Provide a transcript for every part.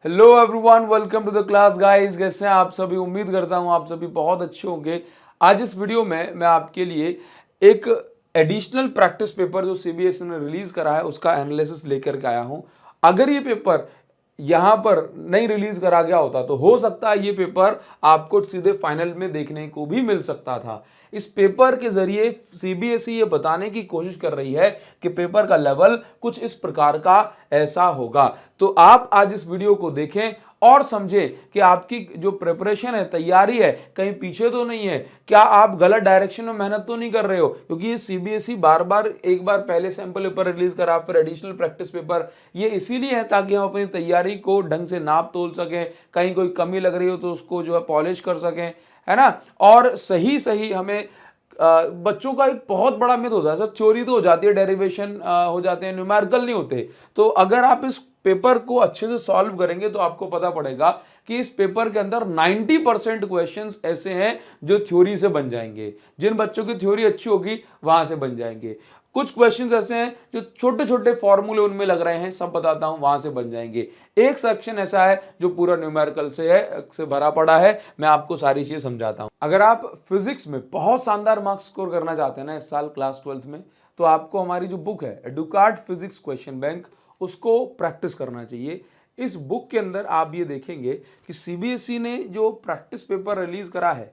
Hello everyone, welcome to the class guys. कैसे हैं आप सभी? उम्मीद करता हूं आप सभी बहुत अच्छे होंगे। आज इस वीडियो में मैं आपके लिए एक एडिशनल प्रैक्टिस पेपर जो सीबीएसई ने रिलीज करा है उसका एनालिसिस लेकर के आया हूं। अगर ये पेपर यहां पर नहीं रिलीज करा गया होता तो हो सकता है ये पेपर आपको सीधे फाइनल में देखने को भी मिल सकता था। इस पेपर के जरिए सीबीएसई ये बताने की कोशिश कर रही है कि पेपर का लेवल कुछ इस प्रकार का ऐसा होगा। तो आप आज इस वीडियो को देखें और समझें कि आपकी जो प्रिपरेशन है, तैयारी है, कहीं पीछे तो नहीं है। क्या आप गलत डायरेक्शन में मेहनत तो नहीं कर रहे हो? क्योंकि ये सीबीएसई बार बार एक बार पहले सैंपल पेपर रिलीज करा, फिर एडिशनल प्रैक्टिस पेपर, ये इसीलिए है ताकि हम अपनी तैयारी को ढंग से नाप तोल सकें, कहीं कोई कमी लग रही हो तो उसको जो है पॉलिश कर सकें, है ना। और सही सही हमें बच्चों का एक बहुत बड़ा मिथ होता है सर, थ्योरी तो हो जाती है, डेरिवेशन हो जाते हैं, न्यूमेरिकल नहीं होते। तो अगर आप इस पेपर को अच्छे से सॉल्व करेंगे तो आपको पता पड़ेगा कि इस पेपर के अंदर 90% क्वेश्चंस ऐसे हैं जो थ्योरी से बन जाएंगे। जिन बच्चों की थ्योरी अच्छी होगी वहां से बन जाएंगे। कुछ क्वेश्चंस ऐसे हैं जो छोटे छोटे फॉर्मूले उनमें लग रहे हैं, सब बताता हूं, वहां से बन जाएंगे। एक सेक्शन ऐसा है जो पूरा न्यूमेरिकल से भरा पड़ा है। मैं आपको सारी चीजें समझाता हूं। अगर आप फिजिक्स में बहुत शानदार मार्क्स स्कोर करना चाहते हैं ना इस साल क्लास 12th में, तो आपको हमारी जो बुक है एडुकार्ड फिजिक्स क्वेश्चन बैंक, उसको प्रैक्टिस करना चाहिए। इस बुक के अंदर आप ये देखेंगे कि सीबीएसई ने जो प्रैक्टिस पेपर रिलीज करा है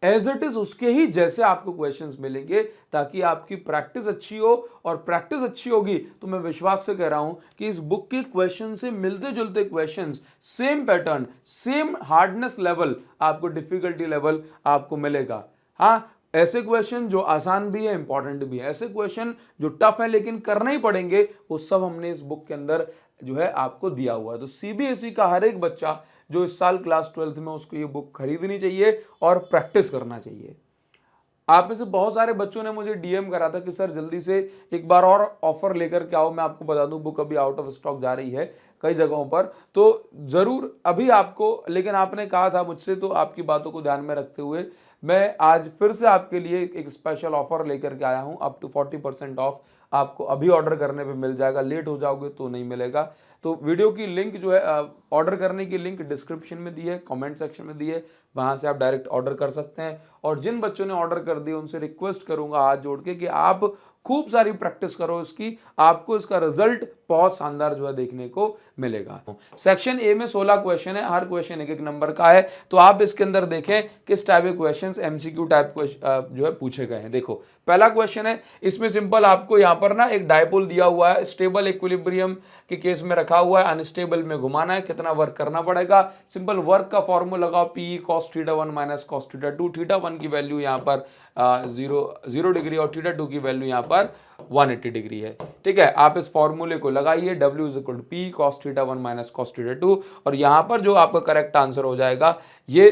एज इट इज उसके ही जैसे आपको क्वेश्चंस मिलेंगे, ताकि आपकी प्रैक्टिस अच्छी हो। और प्रैक्टिस अच्छी होगी तो मैं विश्वास से कह रहा हूं कि इस बुक के क्वेश्चन से मिलते जुलते questions, same pattern, same hardness level, आपको डिफिकल्टी लेवल आपको मिलेगा। हाँ, ऐसे क्वेश्चन जो आसान भी है, इंपॉर्टेंट भी है, ऐसे क्वेश्चन जो टफ है लेकिन करने ही पड़ेंगे, वो सब हमने इस बुक के अंदर जो है आपको दिया हुआ है। तो सीबीएसई का हर एक बच्चा जो इस साल क्लास 12th में, उसको ये बुक खरीदनी चाहिए और प्रैक्टिस करना चाहिए। आप में से बहुत सारे बच्चों ने मुझे डीएम करा था कि सर जल्दी से एक बार और ऑफर लेकर के आओ। मैं आपको बता दूं बुक अभी आउट ऑफ स्टॉक जा रही है कई जगहों पर, तो जरूर अभी आपको, लेकिन आपने कहा था मुझसे, तो आपकी बातों को ध्यान में रखते हुए मैं आज फिर से आपके लिए एक स्पेशल ऑफर लेकर के आया हूं। अप टू 40% ऑफ आपको अभी ऑर्डर करने पे मिल जाएगा। लेट हो जाओगे तो नहीं मिलेगा। तो वीडियो की लिंक जो है, ऑर्डर करने की लिंक डिस्क्रिप्शन में दी है, कमेंट सेक्शन में दी है, वहां से आप डायरेक्ट ऑर्डर कर सकते हैं। और जिन बच्चों ने ऑर्डर कर दिया उनसे रिक्वेस्ट करूंगा हाथ जोड़ के कि आप खूब सारी प्रैक्टिस करो इसकी, आपको इसका रिजल्ट बहुत शानदार जो है देखने को मिलेगा। सेक्शन ए में 16 क्वेश्चन है, हर क्वेश्चन एक एक नंबर का है। तो आप इसके अंदर देखें किस टाइप के क्वेश्चंस एमसीक्यू टाइप जो है पूछे गए हैं। देखो पहला क्वेश्चन है, इसमें सिंपल आपको यहां पर ना एक डायपोल दिया हुआ है, स्टेबल इक्विलिब्रियम के केस में रखा हुआ है, अनस्टेबल में घुमाना है, कितना वर्क करना पड़ेगा। सिंपल वर्क का फॉर्मूला लगाओ, P cos theta 1 minus cos theta 2। Theta 1 की वैल्यू यहाँ पर 0 डिग्री और थीटा 2 की वैल्यू यहाँ पर 180 डिग्री है। ठीक है, आप इस फॉर्मूले को लगाइए, W is equal to P cos theta 1 minus cos theta 2। और यहाँ पर जो आपका करेक्ट आंसर हो जाएगा ये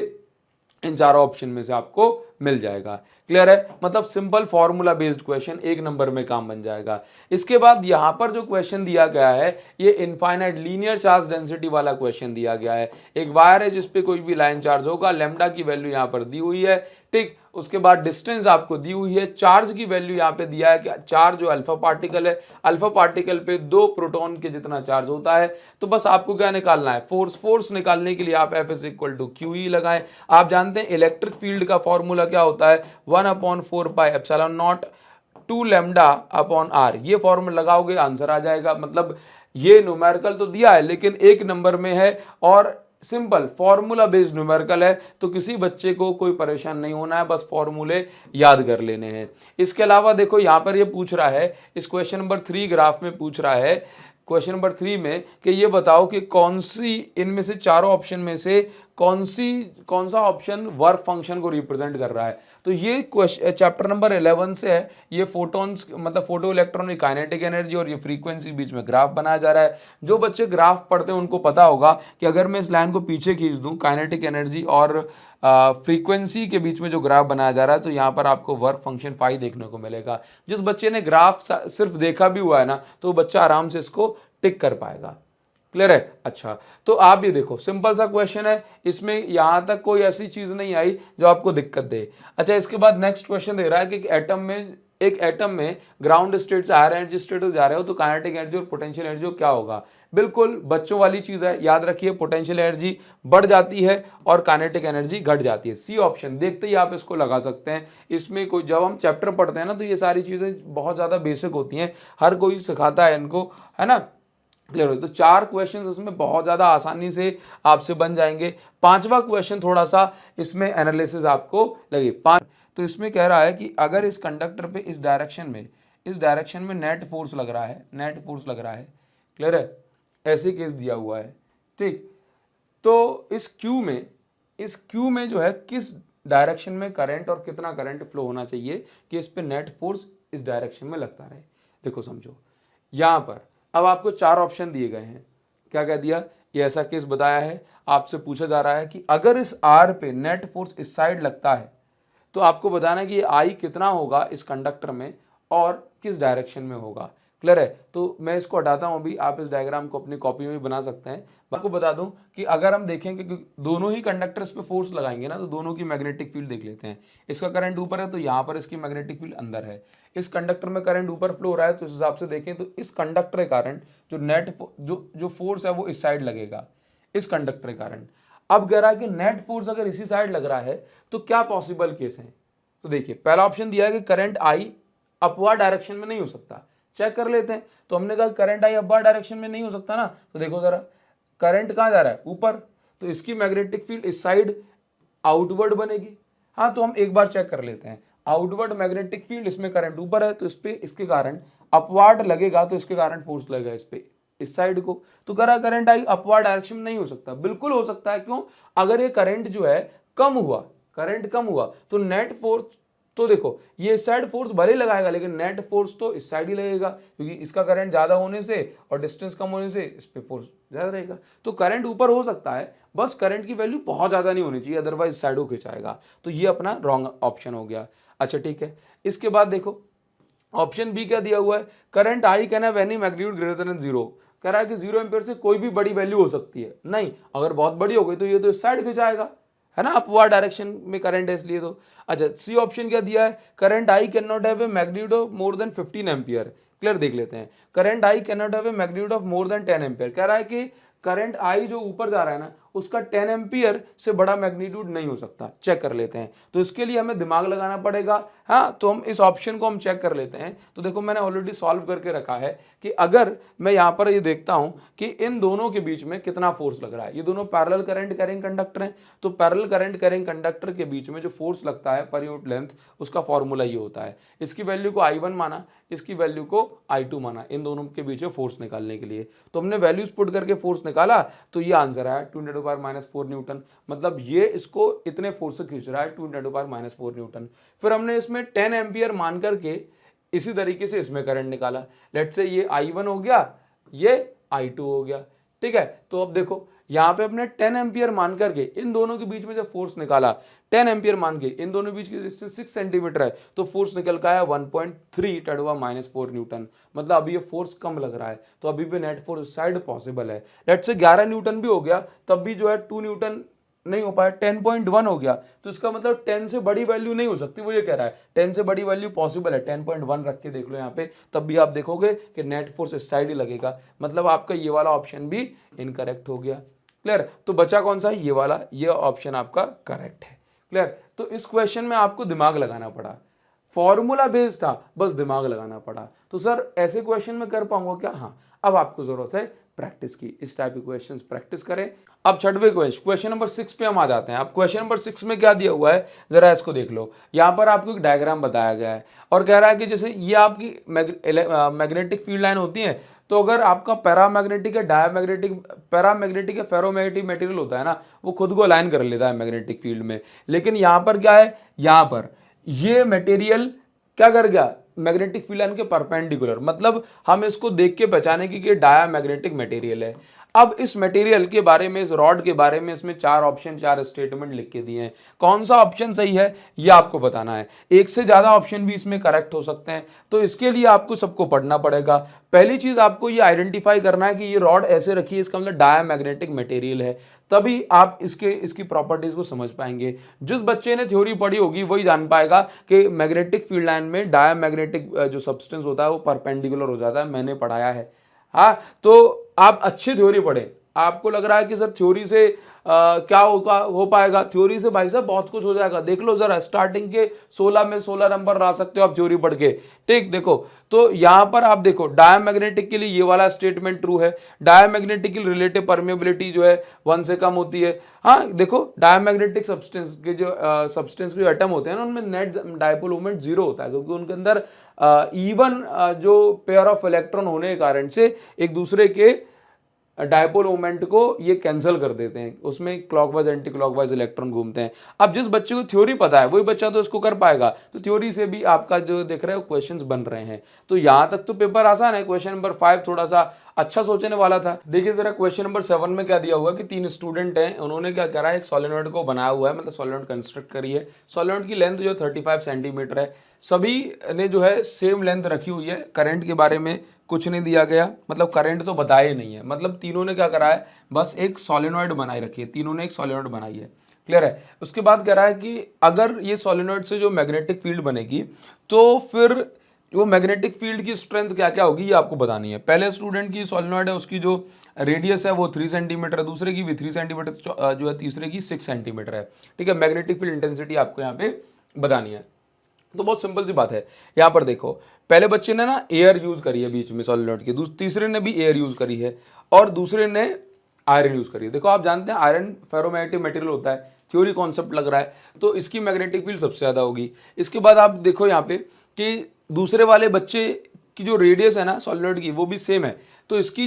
इन चारों ऑप्शन में से आपको मिल जाएगा। क्लियर है? मतलब सिंपल फॉर्मूला बेस्ड क्वेश्चन, एक नंबर में काम बन जाएगा। इसके बाद यहां पर जो क्वेश्चन दिया गया है ये इनफाइनाइट लीनियर चार्ज डेंसिटी वाला क्वेश्चन दिया गया है। एक वायर है जिसपे कोई भी लाइन चार्ज होगा, लैम्डा की वैल्यू यहां पर दी हुई है। ठीक, उसके बाद डिस्टेंस आपको दी हुई है, चार्ज की वैल्यू यहाँ पे दिया है कि चार्ज जो अल्फा पार्टिकल है, अल्फा पार्टिकल पे 2 प्रोटॉन के जितना चार्ज होता है। तो बस आपको क्या निकालना है, फोर्स। फोर्स निकालने के लिए आप F is equal to QE लगाएं। आप जानते हैं इलेक्ट्रिक फील्ड का फॉर्मूला क्या होता है, 1/4 pi epsilon not 2 lambda upon R। ये फॉर्मूला लगाओगे आंसर आ जाएगा। मतलब ये न्यूमेरिकल तो दिया है लेकिन एक नंबर में है और सिंपल फॉर्मूला बेस्ड न्यूमेरिकल है। तो किसी बच्चे को कोई परेशान नहीं होना है, बस फॉर्मूले याद कर लेने हैं। इसके अलावा देखो यहाँ पर ये पूछ रहा है, इस क्वेश्चन नंबर 3 ग्राफ में पूछ रहा है, क्वेश्चन नंबर 3 में कि ये बताओ कि कौन सी इनमें से चारों ऑप्शन में से कौन सा ऑप्शन वर्क फंक्शन को रिप्रेजेंट कर रहा है। तो ये क्वेश्चन चैप्टर नंबर 11 से है। ये फोटॉन्स मतलब फोटो इलेक्ट्रॉन की काइनेटिक एनर्जी और ये फ्रीक्वेंसी बीच में ग्राफ बनाया जा रहा है। जो बच्चे ग्राफ पढ़ते हैं उनको पता होगा कि अगर मैं इस लाइन को पीछे खींच दूं, काइनेटिक एनर्जी और फ्रीक्वेंसी के बीच में जो ग्राफ बनाया जा रहा है, तो यहाँ पर आपको वर्क फंक्शन फाई देखने को मिलेगा। जिस बच्चे ने ग्राफ सिर्फ देखा भी हुआ है ना, तो बच्चा आराम से इसको टिक कर पाएगा। क्लियर है? अच्छा, तो आप ये देखो सिंपल सा क्वेश्चन है, इसमें यहां तक कोई ऐसी चीज नहीं आई जो आपको दिक्कत दे। अच्छा, इसके बाद नेक्स्ट क्वेश्चन दे रहा है कि एटम में एक एटम में ग्राउंड स्टेट से हायर एनर्जी स्टेट में जा रहे हो तो काइनेटिक एनर्जी और पोटेंशियल एनर्जी क्या होगा, बिल्कुल बच्चों वाली चीज है, याद रखिए पोटेंशियल एनर्जी बढ़ जाती है और काइनेटिक एनर्जी घट जाती है। सी ऑप्शन देखते ही आप इसको लगा सकते हैं। इसमें कोई जब हम चैप्टर पढ़ते हैं ना तो ये सारी चीजें बहुत ज्यादा बेसिक होती हैं, हर कोई सिखाता है इनको, है ना, क्लियर हो। तो 4 क्वेश्चन इसमें बहुत ज़्यादा आसानी से आपसे बन जाएंगे। 5वां क्वेश्चन थोड़ा सा इसमें एनालिसिस आपको लगे। 5 तो इसमें कह रहा है कि अगर इस कंडक्टर पे इस डायरेक्शन में नेट फोर्स लग रहा है, क्लियर है, ऐसे केस दिया हुआ है, ठीक। तो इस क्यू में जो है किस डायरेक्शन में करंट और कितना करंट फ्लो होना चाहिए कि इस पे नेट फोर्स इस डायरेक्शन में लगता रहे। देखो समझो, यहां पर अब आपको 4 ऑप्शन दिए गए हैं। क्या कह दिया, ये ऐसा केस बताया है, आपसे पूछा जा रहा है कि अगर इस आर पे नेट फोर्स इस साइड लगता है तो आपको बताना है कि ये आई कितना होगा इस कंडक्टर में और किस डायरेक्शन में होगा। क्लियर है। तो मैं इसको हटाता हूं अभी, आप इस डायग्राम को अपनी कॉपी में भी बना सकते हैं। आपको बता दूं कि अगर हम देखेंगे कि दोनों ही कंडक्टर्स पे फोर्स लगाएंगे ना तो दोनों की मैग्नेटिक फील्ड देख लेते हैं। इसका करंट ऊपर है तो यहाँ पर इसकी मैग्नेटिक फील्ड अंदर है। इस कंडक्टर में करंट ऊपर फ्लो हो रहा है तो इस हिसाब से देखें तो इस कंडक्टर के कारण जो फोर्स है वो इस साइड लगेगा, इस कंडक्टर के कारण। अब कह रहा है कि नेट फोर्स अगर इसी साइड लग रहा है तो क्या पॉसिबल केस है। तो देखिए पहला ऑप्शन दिया है कि करंट आई अपवर्ड डायरेक्शन में नहीं हो सकता, चेक कर लेते हैं। तो हमने कहा करंट आई अपवर्ड डायरेक्शन में नहीं हो सकता ना, तो देखो जरा करंट कहां जा रहा है, ऊपर, तो इसकी मैग्नेटिक फील्ड इस साइड आउटवर्ड बनेगी। हाँ तो हम एक बार चेक कर लेते हैं, आउटवर्ड मैग्नेटिक फील्ड, इसमें करंट ऊपर है तो इस पे इसके कारण अपवर्ड लगेगा तो इसके कारण फोर्स लगेगा इस पे, इस साइड को। तो करा करंट आई अपवर्ड डायरेक्शन में नहीं हो सकता, बिल्कुल हो सकता है। क्यों, अगर ये करंट जो है करंट कम हुआ तो नेट फोर्स, तो देखो ये इस साइड फोर्स भले ही लगाएगा लेकिन नेट फोर्स तो इस साइड ही लगेगा क्योंकि इसका करंट ज्यादा होने से और डिस्टेंस कम होने से इस पे फोर्स ज्यादा रहेगा। तो करंट ऊपर हो सकता है, बस करंट की वैल्यू बहुत ज्यादा नहीं होनी चाहिए, अदरवाइज साइड को खिंचाएगा। तो ये अपना रॉन्ग ऑप्शन हो गया। अच्छा ठीक है, इसके बाद देखो ऑप्शन बी क्या दिया हुआ है, current I can have any magnitude greater than 0। कह रहा है कि 0 एम्पियर से कोई भी बड़ी वैल्यू हो सकती है, नहीं, अगर बहुत बड़ी हो गई तो ये तो इस साइड खिंचाएगा, है ना, अपवर्ड डायरेक्शन में करंट है इसलिए। तो अच्छा सी ऑप्शन क्या दिया है, current I can not have a magnitude of more than 15 ampere. Clear, देख लेते हैं, current I can not have a magnitude of more than 10 ampere. कह रहा है कि करंट आई जो ऊपर जा रहा है ना उसका 10 एम्पियर से बड़ा मैग्नीट्यूड नहीं हो सकता। चेक कर लेते हैं, तो इसके लिए हमें दिमाग लगाना पड़ेगा। हाँ तो हम इस ऑप्शन को हम चेक कर लेते हैं। तो देखो मैंने ऑलरेडी सॉल्व करके रखा है कि अगर मैं यहाँ पर ये देखता हूँ कि इन दोनों के बीच में कितना फोर्स लग रहा है, ये दोनों पैरेलल करंट कैरिंग कंडक्टर हैं, तो पैरेलल करंट कैरिंग कंडक्टर के बीच में जो फोर्स लगता है पर यूनिट लेंथ, उसका फॉर्मूला ये होता है। इसकी वैल्यू को I1 माना, इसकी वैल्यू को I2 माना, इन दोनों के बीच में फोर्स निकालने के लिए। तो हमने वैल्यूज पुट करके फोर्स निकाला तो ये आंसर है 2×10⁻⁴ न्यूटन। मतलब ये इसको इतने फोर्स से खींच रहा है 2×10⁻⁴ न्यूटन। फिर हमने इसमें 10 एम्पियर मान करके इसी तरीके से इसमें करंट निकाला। लेट्स से ये I1 हो गया, ये I2 हो गया, ठीक है। तो अब देखो यहाँ पे अपने 10 एम्पियर मान करके इन दोनों के बीच में जब फोर्स निकाला, 10 एम्पियर मान के इन दोनों के बीच की डिस्टेंस 6 सेंटीमीटर है, तो फोर्स निकल का है 1.3×10⁻⁴ न्यूटन। मतलब अभी ये फोर्स कम लग रहा है तो अभी भी नेट फोर्स साइड पॉसिबल है। लेट्स से 11 न्यूटन भी हो गया तब भी जो है 2 न्यूटन नहीं हो पाया, 10.1 हो गया, तो इसका मतलब 10 से बड़ी वैल्यू नहीं हो सकती, वो ये कह रहा है 10 से बड़ी वैल्यू पॉसिबल है। 10.1 रख के देख लो यहाँ पे, तब भी आप देखोगे कि नेट फोर्स इस साइड ही लगेगा। मतलब आपका ये वाला ऑप्शन भी इनकरेक्ट हो गया। क्लियर, तो बचा कौन सा, ये वाला, ये ऑप्शन आपका करेक्ट है। क्लियर, तो इस क्वेश्चन में आपको दिमाग लगाना पड़ा, फॉर्मूला बेस्ड था, बस दिमाग लगाना पड़ा। तो सर ऐसे क्वेश्चन में कर पाऊंगा क्या, हाँ अब आपको जरूरत है प्रैक्टिस की, इस टाइप के क्वेश्चंस प्रैक्टिस करें। अब छठवें क्वेश्चन नंबर 6 पे हम आ जाते हैं। अब क्वेश्चन नंबर 6 में क्या दिया हुआ है जरा इसको देख लो। यहाँ पर आपको एक डायग्राम बताया गया है और कह रहा है कि जैसे ये आपकी मैग्नेटिक फील्ड लाइन होती है, तो अगर आपका पैरामैग्नेटिक या डायमैग्नेटिक, पैरामैग्नेटिक या फेरोमैग्नेटिक मटेरियल होता है ना, वो खुद को अलाइन कर लेता है मैग्नेटिक फील्ड में। लेकिन यहाँ पर क्या है, यहाँ पर ये मटेरियल क्या कर गया, मैग्नेटिक फील्ड लाइन के परपेंडिकुलर, मतलब हम इसको देख के पहचाने कि डायामैग्नेटिक मटेरियल है। अब इस मटेरियल के बारे में, इस रॉड के बारे में इसमें 4 ऑप्शन, 4 स्टेटमेंट लिख के दिए हैं। कौन सा ऑप्शन सही है ये आपको बताना है। एक से ज़्यादा ऑप्शन भी इसमें करेक्ट हो सकते हैं, तो इसके लिए आपको सबको पढ़ना पड़ेगा। पहली चीज़ आपको ये आइडेंटिफाई करना है कि ये रॉड ऐसे रखी है, इसका मतलब डायामैग्नेटिक मटेरियल है, तभी आप इसकी प्रॉपर्टीज़ को समझ पाएंगे। जिस बच्चे ने थ्योरी पढ़ी होगी वही जान पाएगा कि मैग्नेटिक फील्ड लाइन में डायामैग्नेटिक जो सब्सटेंस होता है वो परपेंडिकुलर हो जाता है, मैंने पढ़ाया है। हाँ, तो आप अच्छी थ्योरी पढ़ें। आपको लग रहा है कि सर थ्योरी से क्या हो पाएगा, थ्योरी से भाई साहब बहुत कुछ हो जाएगा। देख लो जरा, स्टार्टिंग के 16 में 16 नंबर ला सकते हो आप थ्योरी पढ़ के। ठीक, देखो तो यहां पर आप देखो डायामैग्नेटिक के लिए ये वाला स्टेटमेंट ट्रू है। डायामैग्नेटिक की रिलेटिव परमेबिलिटी जो है 1 से कम होती है। हाँ देखो, डायामैग्नेटिक सब्सटेंस के जो सब्सटेंस के एटम होते हैं ना, उनमें नेट डायपोल मोमेंट 0 होता है, क्योंकि उनके अंदर इवन जो पेयर ऑफ इलेक्ट्रॉन होने के कारण से एक दूसरे के डायपोल मोमेंट को ये कैंसिल कर देते हैं, उसमें क्लॉकवाइज एंटी क्लॉकवाइज इलेक्ट्रॉन घूमते हैं। अब जिस बच्चे को थ्योरी पता है वही बच्चा तो इसको कर पाएगा, तो थ्योरी से भी आपका जो देख रहे हो क्वेश्चंस बन रहे हैं। तो यहां तक तो पेपर आसान है। क्वेश्चन नंबर 5 थोड़ा सा अच्छा सोचने वाला था। देखिए जरा क्वेश्चन नंबर 7 में क्या दिया हुआ कि 3 स्टूडेंट हैं, उन्होंने क्या करा है, एक सोलेनॉइड को बनाया हुआ है, मतलब सोलेनॉइड कंस्ट्रक्ट करी है। सोलेनॉइड की लेंथ जो 35 सेंटीमीटर है। सभी ने जो है सेम लेंथ रखी हुई है। करंट के बारे में कुछ नहीं दिया गया, मतलब करंट तो बताया ही नहीं है। मतलब तीनों ने क्या करा है, बस एक सोलेनॉइड बनाई रखी है, तीनों ने एक सोलेनॉइड बनाई है। क्लियर है। उसके बाद कह रहा है कि अगर ये सोलेनॉइड से जो मैग्नेटिक फील्ड बनेगी तो फिर वो मैग्नेटिक फील्ड की स्ट्रेंथ क्या क्या होगी ये आपको बतानी है। पहले स्टूडेंट की सोलेनॉइड है, उसकी जो रेडियस है वो 3 सेंटीमीटर है, दूसरे की भी 3 सेंटीमीटर जो है, तीसरे की 6 सेंटीमीटर है। ठीक है, मैग्नेटिक फील्ड इंटेंसिटी आपको यहाँ पे बतानी है। तो बहुत सिंपल सी बात है। यहाँ पर देखो, पहले बच्चे ने ना एयर यूज करी है बीच में सोलेनॉइड के, तीसरे ने भी एयर यूज करी है, और दूसरे ने आयरन यूज करी है। देखो आप जानते हैं आयरन फेरोमैग्नेटिक मटेरियल होता है, थ्योरी कॉन्सेप्ट लग रहा है, तो इसकी मैग्नेटिक फील्ड सबसे ज्यादा होगी। इसके बाद आप देखो यहाँ पे कि दूसरे वाले बच्चे की जो रेडियस है ना सोलेनॉइड की वो भी सेम है, तो इसकी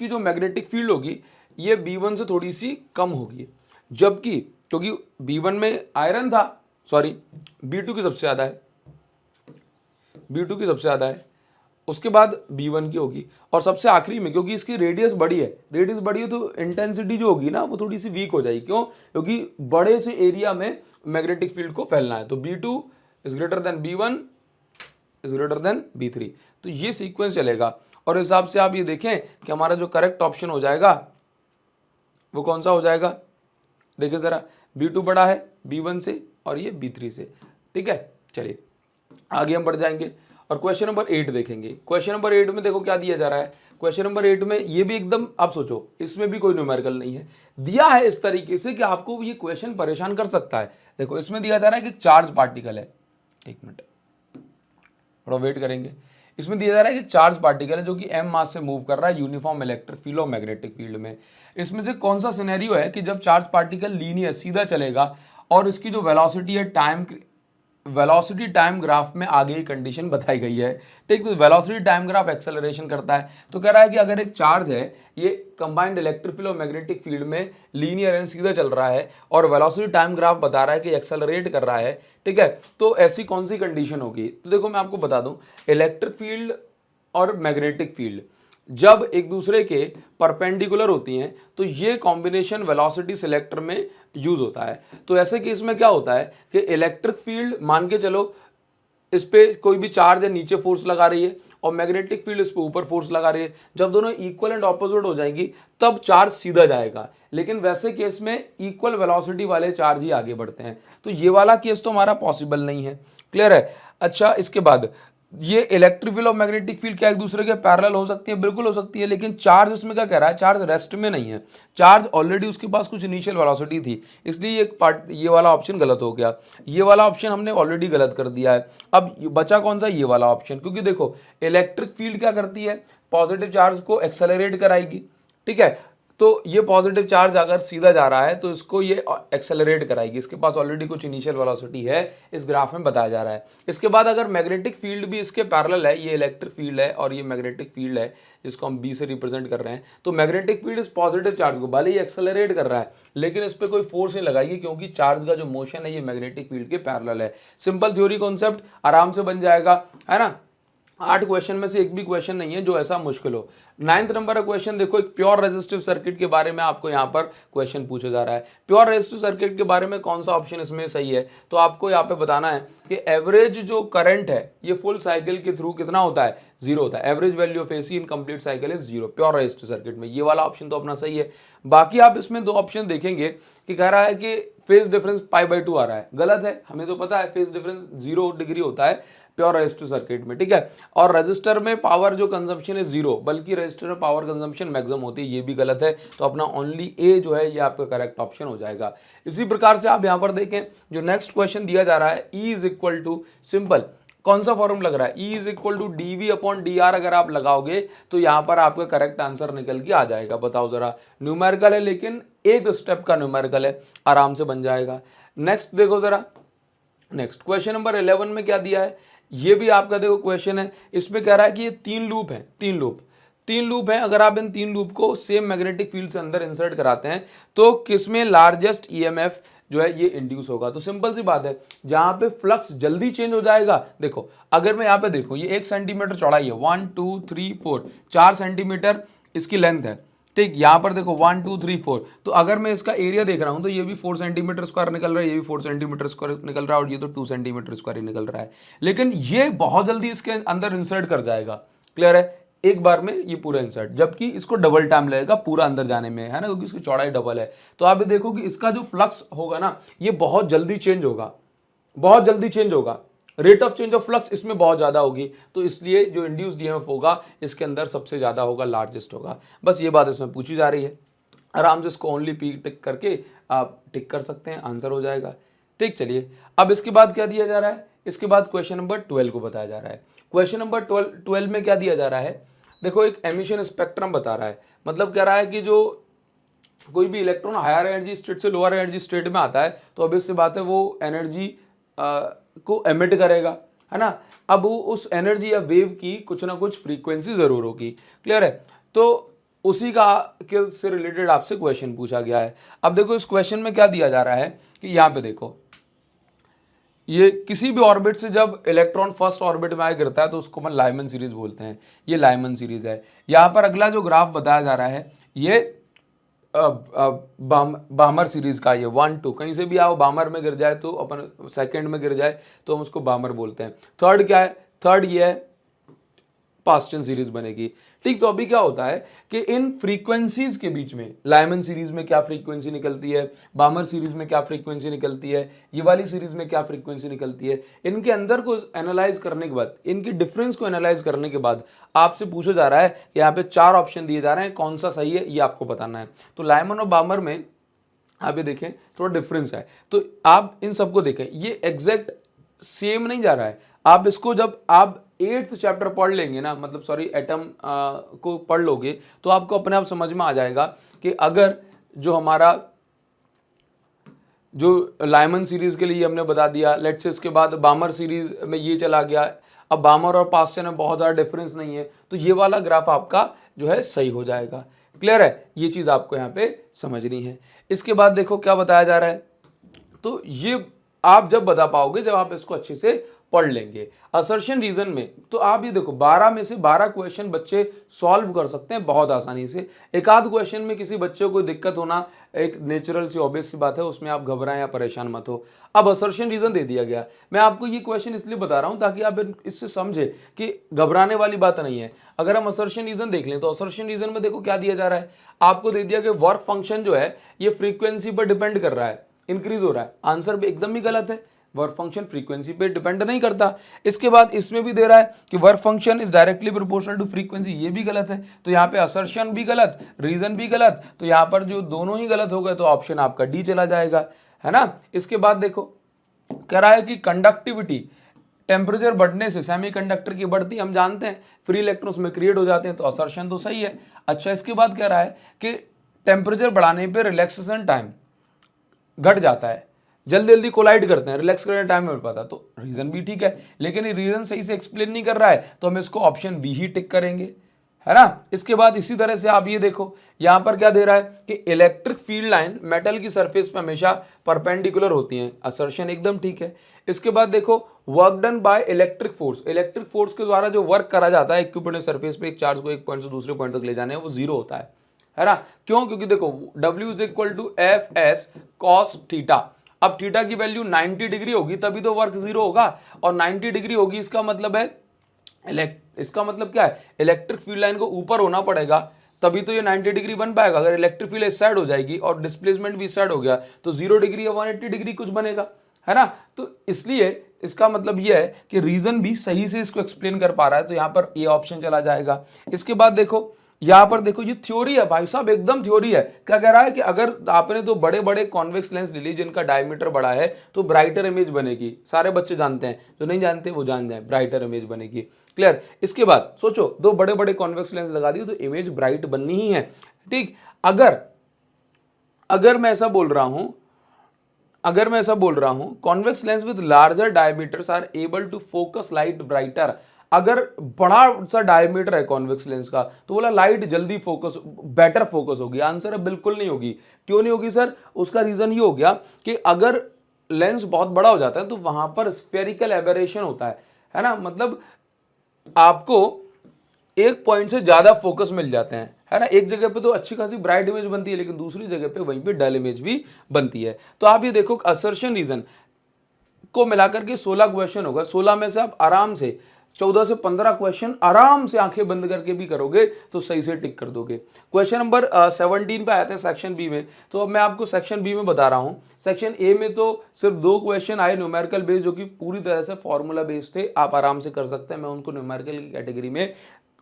जो मैग्नेटिक फील्ड होगी ये B1 से थोड़ी सी कम होगी, जबकि क्योंकि B1 में आयरन था, सॉरी B2 की सबसे ज्यादा है, B2 की सबसे ज्यादा है, उसके बाद B1 की होगी, और सबसे आखिरी में क्योंकि इसकी रेडियस बड़ी है, तो इंटेंसिटी जो होगी ना वो थोड़ी सी वीक हो जाएगी। क्यों? क्योंकि बड़े से एरिया में मैग्नेटिक फील्ड को फैलना है। तो B2 is greater than B1 is greater than B3, तो ये सीक्वेंस चलेगा। और हिसाब से आप ये देखें कि हमारा जो करेक्ट ऑप्शन हो जाएगा वो कौन सा हो जाएगा। देखिए जरा, B2 बड़ा है B1 से और ये B3 से। ठीक है, चलिए आगे हम बढ़ जाएंगे और क्वेश्चन नंबर 8 देखेंगे। क्वेश्चन नंबर 8 में देखो क्या दिया जा रहा है। क्वेश्चन नंबर 8 में ये भी एकदम, आप सोचो इसमें भी कोई न्यूमेरिकल नहीं है, दिया है इस तरीके से कि आपको ये क्वेश्चन परेशान कर सकता है। देखो इसमें दिया जा रहा है कि चार्ज पार्टिकल है, एक मिनट थोड़ा वेट करेंगे। इसमें दिया जा रहा है कि चार्ज पार्टिकल है जो कि m मास से मूव कर रहा है यूनिफॉर्म इलेक्ट्रिक फील्ड और मैग्नेटिक फील्ड में। इसमें से कौन सा सिनेरियो है कि जब चार्ज पार्टिकल लीनियर सीधा चलेगा और इसकी जो वेलोसिटी है टाइम ग्राफ में आगे ही कंडीशन बताई गई है। ठीक, तो वेलोसिटी टाइम ग्राफ एक्सेलरेशन करता है। तो कह रहा है कि अगर एक चार्ज है ये कंबाइंड इलेक्ट्रिक फील्ड और मैग्नेटिक फील्ड में लीनियर यानी सीधा चल रहा है और वेलोसिटी टाइम ग्राफ बता रहा है कि एक्सेलरेट कर रहा है, ठीक है, तो ऐसी कौन सी कंडीशन होगी। तो देखो मैं आपको बता दूं, इलेक्ट्रिक फील्ड और मैग्नेटिक फील्ड जब एक दूसरे के परपेंडिकुलर होती हैं तो ये कॉम्बिनेशन वेलोसिटी सिलेक्टर में यूज होता है। तो ऐसे केस में क्या होता है कि इलेक्ट्रिक फील्ड मान के चलो इस पे कोई भी चार्ज है नीचे फोर्स लगा रही है और मैग्नेटिक फील्ड इस पे ऊपर फोर्स लगा रही है, जब दोनों इक्वल एंड ऑपोजिट हो जाएंगी तब चार्ज सीधा जाएगा। लेकिन वैसे केस में इक्वल वेलोसिटी वाले चार्ज ही आगे बढ़ते हैं, तो ये वाला केस तो हमारा पॉसिबल नहीं है। क्लियर है। अच्छा, इसके बाद ये इलेक्ट्रिक फील्ड और मैग्नेटिक फील्ड क्या एक दूसरे के पैरेलल हो सकती है? बिल्कुल हो सकती है, लेकिन चार्ज इसमें क्या कह रहा है, चार्ज रेस्ट में नहीं है, चार्ज ऑलरेडी उसके पास कुछ इनिशियल वेलोसिटी थी, इसलिए एक पार्ट ये वाला ऑप्शन गलत हो गया। ये वाला ऑप्शन हमने ऑलरेडी गलत कर दिया है। अब बचा कौन सा, ये वाला ऑप्शन, क्योंकि देखो इलेक्ट्रिक फील्ड क्या करती है, पॉजिटिव चार्ज को एक्सेलरेट कराएगी। ठीक है, तो ये पॉजिटिव चार्ज अगर सीधा जा रहा है तो इसको ये एक्सेलरेट कराएगी, इसके पास ऑलरेडी कुछ इनिशियल वेलोसिटी है, इस ग्राफ में बताया जा रहा है। इसके बाद अगर मैग्नेटिक फील्ड भी इसके पैरेलल है, ये इलेक्ट्रिक फील्ड है और ये मैग्नेटिक फील्ड है जिसको हम बी से रिप्रेजेंट कर रहे हैं, तो मैग्नेटिक फील्ड इस पॉजिटिव चार्ज को भले ही एक्सेलरेट कर रहा है लेकिन इस पर कोई फोर्स नहीं लगाएगी, क्योंकि चार्ज का जो मोशन है ये मैग्नेटिक फील्ड के पैरेलल है। सिंपल थ्योरी कॉन्सेप्ट आराम से बन जाएगा, है ना। 8 क्वेश्चन में से एक भी क्वेश्चन नहीं है जो ऐसा मुश्किल हो। 9th नंबर का क्वेश्चन देखो, एक प्योर रेजिस्टिव सर्किट के बारे में आपको यहाँ पर क्वेश्चन पूछा जा रहा है। प्योर रेजिस्टिव सर्किट के बारे में कौन सा ऑप्शन इसमें सही है, तो आपको यहाँ पे बताना है कि एवरेज जो करंट है ये फुल साइकिल के थ्रू कितना होता है, 0 होता है। Average value of AC in complete cycle is 0 pure resistive circuit में। ये वाला ऑप्शन तो अपना सही है। बाकी आप इसमें दो ऑप्शन देखेंगे कि कह रहा है कि फेज डिफरेंस π/2 आ रहा है, गलत है। हमें तो पता है फेज डिफरेंस 0 डिग्री होता है प्योर रेजिस्टिव सर्किट में, ठीक है। और रजिस्टर में पावर जो कंजम्पशन है 0, बल्कि रजिस्टर में पावर कंजम्पशन मैक्सिमम होती है, ये भी गलत है। तो अपना ओनली ए जो है ये आपका करेक्ट ऑप्शन हो जाएगा। इसी प्रकार से आप यहाँ पर देखें, जो नेक्स्ट क्वेश्चन दिया जा रहा है, E is equal to simple, कौन सा फॉर्म लग रहा है, E is equal to dV/dr अगर आप लगाओगे तो यहाँ पर आपका करेक्ट आंसर निकल के आ जाएगा। बताओ जरा, न्यूमेरिकल है लेकिन एक स्टेप का न्यूमेरिकल है, आराम से बन जाएगा। नेक्स्ट देखो जरा, नेक्स्ट क्वेश्चन नंबर 11 में क्या दिया है, ये भी आपका देखो क्वेश्चन है। इसमें कह रहा है कि ये 3 लूप है, 3 लूप है। अगर आप इन 3 लूप को सेम मैग्नेटिक फील्ड से अंदर इंसर्ट कराते हैं तो किसमें लार्जेस्ट ईएमएफ जो है ये इंड्यूस होगा। तो सिंपल सी बात है, जहां पे फ्लक्स जल्दी चेंज हो जाएगा, देखो अगर मैं यहाँ पे देखो, ये 1 सेंटीमीटर चौड़ाई है, 1 2 3 4, 4 सेंटीमीटर इसकी लेंथ है, ठीक। यहाँ पर देखो 1 2 3 4, तो अगर मैं इसका एरिया देख रहा हूँ तो ये भी 4 सेंटीमीटर स्क्वायर निकल रहा है, ये भी 4 सेंटीमीटर स्क्वायर निकल रहा है, और ये तो 2 सेंटीमीटर स्क्वायर ही निकल रहा है। लेकिन ये बहुत जल्दी इसके अंदर इंसर्ट कर जाएगा, क्लियर है, एक बार में ये पूरा इंसर्ट, जबकि इसको डबल टाइम लगेगा पूरा अंदर जाने में, है ना, क्योंकि इसकी चौड़ाई डबल है। तो आप देखो कि इसका जो फ्लक्स होगा ना, ये बहुत जल्दी चेंज होगा, बहुत जल्दी चेंज होगा, rate of change of flux इसमें बहुत ज़्यादा होगी। तो इसलिए जो इंड्यूस्ड ईएमएफ होगा इसके अंदर सबसे ज़्यादा होगा, लार्जेस्ट होगा। बस ये बात इसमें पूछी जा रही है, आराम से इसको ओनली पी टिक करके आप टिक कर सकते हैं, आंसर हो जाएगा, ठीक। चलिए अब इसके बाद क्या दिया जा रहा है, इसके बाद क्वेश्चन नंबर 12 को बताया जा रहा है। क्वेश्चन नंबर 12 में क्या दिया जा रहा है, देखो एक एमिशन स्पेक्ट्रम बता रहा है। मतलब कह रहा है कि जो कोई भी इलेक्ट्रॉन हायर एनर्जी स्टेट से लोअर एनर्जी स्टेट में आता है तो ऑब्वियस सी बात है वो एनर्जी को एमिट करेगा, है ना। अब वो उस एनर्जी या वेव की कुछ ना कुछ फ्रीक्वेंसी जरूर होगी, क्लियर है। तो उसी का के से रिलेटेड आपसे क्वेश्चन पूछा गया है। अब देखो इस क्वेश्चन में क्या दिया जा रहा है कि यहाँ पे देखो, ये किसी भी ऑर्बिट से जब इलेक्ट्रॉन फर्स्ट ऑर्बिट में आए गिरता है तो उसको हम लाइमन सीरीज बोलते हैं। ये लाइमन सीरीज है। यहाँ पर अगला जो ग्राफ बताया जा रहा है ये बामर सीरीज का, ये 1 2 कहीं से भी आओ बामर में गिर जाए तो अपन सेकंड में गिर जाए तो हम उसको बामर बोलते हैं। थर्ड क्या है, थर्ड ये है पास्टन सीरीज बनेगी, ठीक। तो अभी क्या होता है कि इन फ्रीक्वेंसीज के बीच में लाइमन सीरीज में क्या फ्रीक्वेंसी निकलती है, बामर सीरीज में क्या फ्रीक्वेंसी निकलती है, ये वाली सीरीज में क्या फ्रीक्वेंसी निकलती है, इनके अंदर को एनालाइज करने के बाद, इनकी डिफरेंस को एनालाइज करने के बाद आपसे पूछा जा रहा है, यहाँ पे 4 ऑप्शन दिए जा रहे हैं, कौन सा सही है ये आपको बताना है। तो लाइमन और बामर में आप ये देखें थोड़ा डिफरेंस है, तो आप इन सबको देखें, ये एग्जैक्ट सेम नहीं जा रहा है। आप इसको जब आप 8th चैप्टर पढ़ लेंगे ना, मतलब सॉरी एटम को पढ़ लोगे तो आपको अपने आप समझ में आ जाएगा कि अगर जो हमारा जो लाइमन सीरीज के लिए हमने बता दिया, लेट्स से इसके बाद बामर सीरीज में ये चला गया, अब बामर और पास्टन में बहुत ज़्यादा डिफरेंस नहीं है, तो ये वाला ग्राफ आपका जो है सही हो जाएगा, क्लियर है। ये चीज़ आपको यहाँ पे समझनी है। इसके बाद देखो क्या बताया जा रहा है, तो ये आप जब बता पाओगे जब आप इसको अच्छे से पढ़ लेंगे। असर्शन रीजन में तो आप ये देखो 12 में से 12 क्वेश्चन बच्चे सॉल्व कर सकते हैं बहुत आसानी से। एक आध क्वेश्चन में किसी बच्चे को कोई दिक्कत होना एक नेचुरल सी ऑब्वियस सी बात है, उसमें आप घबराएं या परेशान मत हो। अब असर्शन रीजन दे दिया गया, मैं आपको ये क्वेश्चन इसलिए बता रहा हूं ताकि आप इससे समझे कि घबराने वाली बात नहीं है। अगर हम असर्शन रीजन देख लें तो असर्शन रीजन में देखो क्या दिया जा रहा है, आपको दे दिया कि वर्क फंक्शन जो है ये फ्रीक्वेंसी पर डिपेंड कर रहा है, इंक्रीज हो रहा है। आंसर भी एकदम ही गलत है, वर्क फंक्शन फ्रीक्वेंसी पे डिपेंड नहीं करता। इसके बाद इसमें भी दे रहा है कि work function is directly proportional to frequency, ये भी गलत है। तो यहाँ पे असर्शन भी गलत, रीजन भी गलत, तो यहाँ पर जो दोनों ही गलत हो गए तो ऑप्शन आपका डी चला जाएगा, है ना। इसके बाद देखो कह रहा है कि कंडक्टिविटी टेम्परेचर बढ़ने से सेमीकंडक्टर की बढ़ती, हम जानते हैं फ्री इलेक्ट्रॉन्स में क्रिएट हो जाते हैं, तो असर्शन तो सही है। अच्छा इसके बाद कह रहा है कि टेम्परेचर बढ़ाने पर रिलैक्सेशन टाइम घट जाता है, जल्दी जल्दी कोलाइड करते हैं, रिलैक्स करने टाइम मिल पाता, तो रीजन भी ठीक है। लेकिन ये रीजन सही से एक्सप्लेन नहीं कर रहा है तो हम इसको ऑप्शन बी ही टिक करेंगे, है ना। इसके बाद इसी तरह से आप ये देखो यहां पर क्या दे रहा है कि इलेक्ट्रिक फील्ड लाइन मेटल की सरफेस पे हमेशा परपेंडिकुलर होती हैं, असर्शन एकदम ठीक है। इसके बाद देखो work done by electric force के द्वारा जो वर्क करा जाता है इक्विपमेंट सरफेस पे एक चार्ज को एक पॉइंट से दूसरे पॉइंट तक ले जाने वो जीरो होता है ना। क्यों? क्योंकि देखो W is equal to F S cos theta. अब थीटा की वैल्यू 90 डिग्री होगी तभी तो वर्क जीरो होगा, और 90 डिग्री होगी इसका मतलब है इसका मतलब क्या है, इलेक्ट्रिक फील्ड लाइन को ऊपर होना पड़ेगा तभी तो ये 90 डिग्री बन पाएगा। अगर इलेक्ट्रिक फील्ड इस साइड हो जाएगी और डिस्प्लेसमेंट भी इस साइड हो गया तो 0 डिग्री या 180 डिग्री कुछ बनेगा, है ना। तो इसलिए इसका मतलब ये है कि रीजन भी सही से इसको एक्सप्लेन कर पा रहा है, तो यहां पर ये ऑप्शन चला जाएगा। इसके बाद देखो यहां पर देखो ये थ्योरी है भाई साहब, एकदम थ्योरी है। क्या कह रहा है कि अगर आपने तो बड़े बड़े कॉन्वेक्स लेंस ले ली जिनका डायमीटर बड़ा है तो ब्राइटर इमेज बनेगी। सारे बच्चे जानते हैं, जो नहीं जानते वो जान जाए, ब्राइटर इमेज बनेगी। क्लियर? इसके बाद सोचो दो बड़े बड़े कॉन्वेक्स लेंस लगा दिए तो इमेज ब्राइट बननी ही है, ठीक। अगर मैं ऐसा बोल रहा हूं convex lens with larger diameters are able to focus light brighter. अगर बड़ा सा डायमीटर है कॉन्वेक्स लेंस का तो बोला लाइट जल्दी फोकस, बेटर फोकस होगी। आंसर है बिल्कुल नहीं होगी। क्यों नहीं होगी सर? उसका रीजन ये हो गया कि अगर लेंस बहुत बड़ा हो जाता है तो वहां पर स्फेरिकल एबरेशन होता है ना। मतलब आपको एक पॉइंट से ज्यादा फोकस मिल जाते हैं, है ना। एक जगह पे तो अच्छी खासी ब्राइट इमेज बनती है लेकिन दूसरी जगह पे वहीं पे डल इमेज भी बनती है। तो आप ये देखो असर्शन रीजन को मिलाकर के 16 क्वेश्चन होगा। 16 में से आप आराम से 14 से 15 क्वेश्चन आराम से आंखें बंद करके भी करोगे तो सही से टिक कर दोगे। क्वेश्चन नंबर 17 पे आते हैं सेक्शन बी में। तो अब मैं आपको सेक्शन बी में बता रहा हूं। सेक्शन ए में तो सिर्फ 2 क्वेश्चन आए न्यूमेरिकल बेस्ड, जो कि पूरी तरह से फॉर्मूला बेस्ड थे। आप आराम से कर सकते हैं, मैं उनको न्यूमेरिकल की कैटेगरी में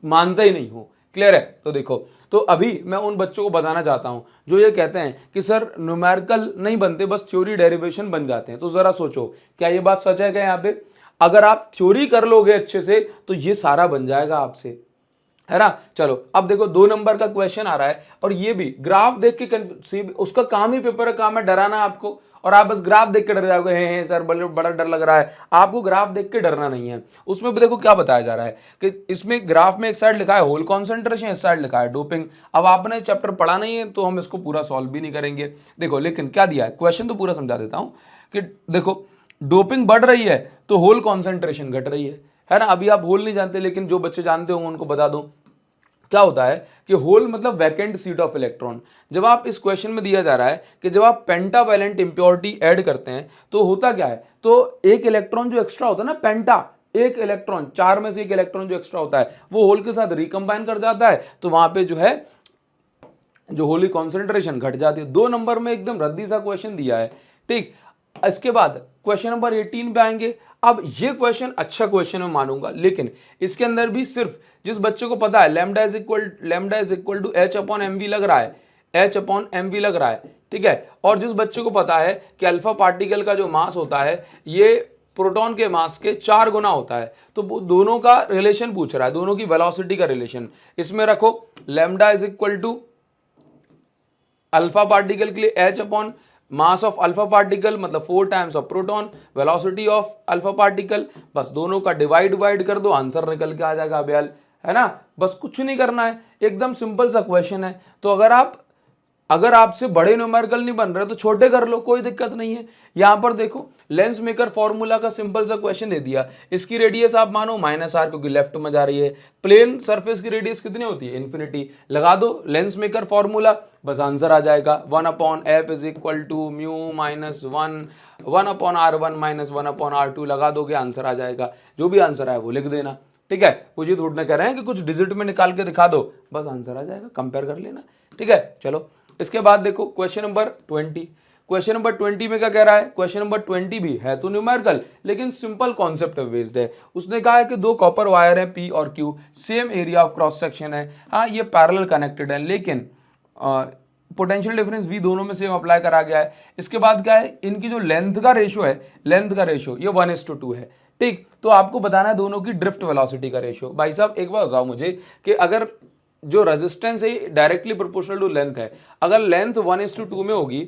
मानता ही नहीं हूं। क्लियर है? तो देखो, तो अभी मैं उन बच्चों को बताना चाहता हूं जो ये कहते हैं कि सर न्यूमेरिकल नहीं बनते, बस थ्योरी डेरिवेशन बन जाते हैं। तो जरा सोचो, क्या ये बात सच है क्या? यहाँ पे अगर आप थ्योरी कर लोगे अच्छे से तो ये सारा बन जाएगा आपसे, है ना। चलो अब देखो 2 नंबर का क्वेश्चन आ रहा है और ये भी ग्राफ देख के उसका काम ही पेपर का काम है डराना आपको, और आप बस ग्राफ देख के डर जाओगे, हे सर बड़ा डर लग रहा है। आपको ग्राफ देख के डरना नहीं है। उसमें भी देखो क्या बताया जा रहा है कि इसमें ग्राफ में एक साइड लिखा है होल कॉन्सेंट्रेशन, इस साइड लिखा है डोपिंग। अब आपने चैप्टर पढ़ा नहीं है तो हम इसको पूरा सॉल्व भी नहीं करेंगे। देखो लेकिन क्या दिया है, क्वेश्चन तो पूरा समझा देता हूं कि देखो डोपिंग बढ़ रही है तो होल कॉन्सेंट्रेशन घट रही है ना। अभी आप होल नहीं जानते लेकिन जो बच्चे जानते होंगे उनको बता दूं क्या होता है कि होल मतलब वैकेंट सीट ऑफ इलेक्ट्रॉन। जब आप इस क्वेश्चन में दिया जा रहा है कि जब आप पेंटावैलेंट इंप्योरिटी ऐड करते हैं तो होता क्या है, तो एक इलेक्ट्रॉन जो एक्स्ट्रा होता है ना, पेंटा, एक इलेक्ट्रॉन, 4 में से एक इलेक्ट्रॉन जो एक्स्ट्रा होता है वो होल के साथ रिकंबाइन कर जाता है, तो वहां पे जो है जो होली कॉन्सेंट्रेशन घट जाती है। 2 नंबर में एकदम रद्दी सा क्वेश्चन दिया है, ठीक। इसके बाद क्वेश्चन नंबर 18 पे आएंगे। अब ये क्वेश्चन अच्छा क्वेश्चन मैं मानूंगा, लेकिन इसके अंदर भी सिर्फ जिस बच्चे को पता है lambda is equal to H upon M V लग रहा है, एच अपॉन एम वी लग रहा है, ठीक है। और जिस बच्चे को पता है कि अल्फा पार्टिकल का जो मास होता है ये प्रोटॉन के मास के 4 गुना होता है, तो वो दोनों का रिलेशन पूछ रहा है, दोनों की वेलोसिटी का रिलेशन। इसमें रखो lambda is equal to alpha particle के लिए H upon mass of alpha particle मतलब 4 times of proton, velocity of alpha particle, बस दोनों का डिवाइड कर दो, आंसर निकल के आ जाएगा अभ्याल, है ना। बस कुछ नहीं करना है, एकदम सिंपल सा क्वेश्चन है। तो अगर आपसे बड़े न्यूमेरिकल नहीं बन रहे तो छोटे कर लो, कोई दिक्कत नहीं है। यहां पर देखो लेंस मेकर फॉर्मूला का सिंपल सा क्वेश्चन दे दिया। इसकी रेडियस आप मानो -r क्योंकि लेफ्ट में जा रही है। प्लेन सरफेस की रेडियस कितनी होती है? इन्फिनिटी। लगा दो लेंस मेकर फॉर्मूला, बस आंसर आ जाएगा। 1/f is equal to mu minus 1/r1 minus 1/r2 लगा दोगे, आंसर आ जाएगा। जो भी आंसर है वो लिख देना, ठीक है। कुछ ये थोड़ा कह रहे हैं कि कुछ डिजिट में निकाल के दिखा दो, बस आंसर आ जाएगा, कंपेयर कर लेना, ठीक है। चलो इसके बाद देखो क्वेश्चन नंबर 20। क्वेश्चन नंबर 20 में क्या कह रहा है? क्वेश्चन नंबर 20 भी है तो न्यूमेरिकल लेकिन सिंपल कॉन्सेप्ट बेस्ड है। उसने कहा है कि 2 कॉपर वायर है P और Q, same area of cross section है, हाँ ये पैरेलल कनेक्टेड है, लेकिन पोटेंशियल डिफरेंस V दोनों में सेम अप्लाई करा गया है। इसके बाद क्या है, इनकी जो लेंथ का रेशियो है, ये 1:2 है, ठीक। तो आपको बताना है दोनों की ड्रिफ्ट वेलोसिटी का रेशियो। भाई साहब एक बार बताओ मुझे कि अगर जो रेजिस्टेंस है डायरेक्टली प्रोपोर्शनल टू लेंथ है, अगर लेंथ 1:2 में होगी,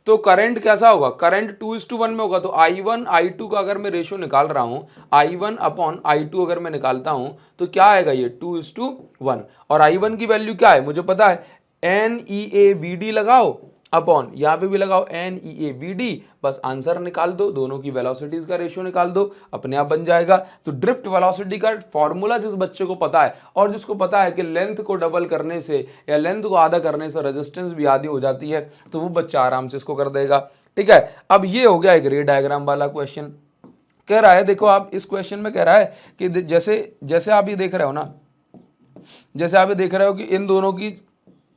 तो करंट कैसा होगा, करंट 2:1 में होगा। तो I1 I2 का अगर मैं रेशियो निकाल रहा हूं, I1 अपॉन I2 अगर मैं निकालता हूं तो क्या आएगा, ये 2:1। और I1 की वैल्यू क्या है मुझे पता है, NEABD लगाओ अपॉन यहाँ पे भी लगाओ NEABD, बस आंसर निकाल दो, दोनों की वेलोसिटीज का रेशियो निकाल दो, अपने आप बन जाएगा। तो ड्रिफ्ट वेलोसिटी का फॉर्मूला जिस बच्चे को पता है और जिसको पता है कि लेंथ को डबल करने से या लेंथ को आधा करने से रेजिस्टेंस भी आधी हो जाती है, तो वो बच्चा आराम से इसको कर देगा। ठीक है, अब ये हो गया एक रे डायग्राम वाला क्वेश्चन। कह रहा है, देखो आप इस क्वेश्चन में कह रहा है कि जैसे जैसे आप ये देख रहे हो ना, जैसे आप ये देख रहे हो कि इन दोनों की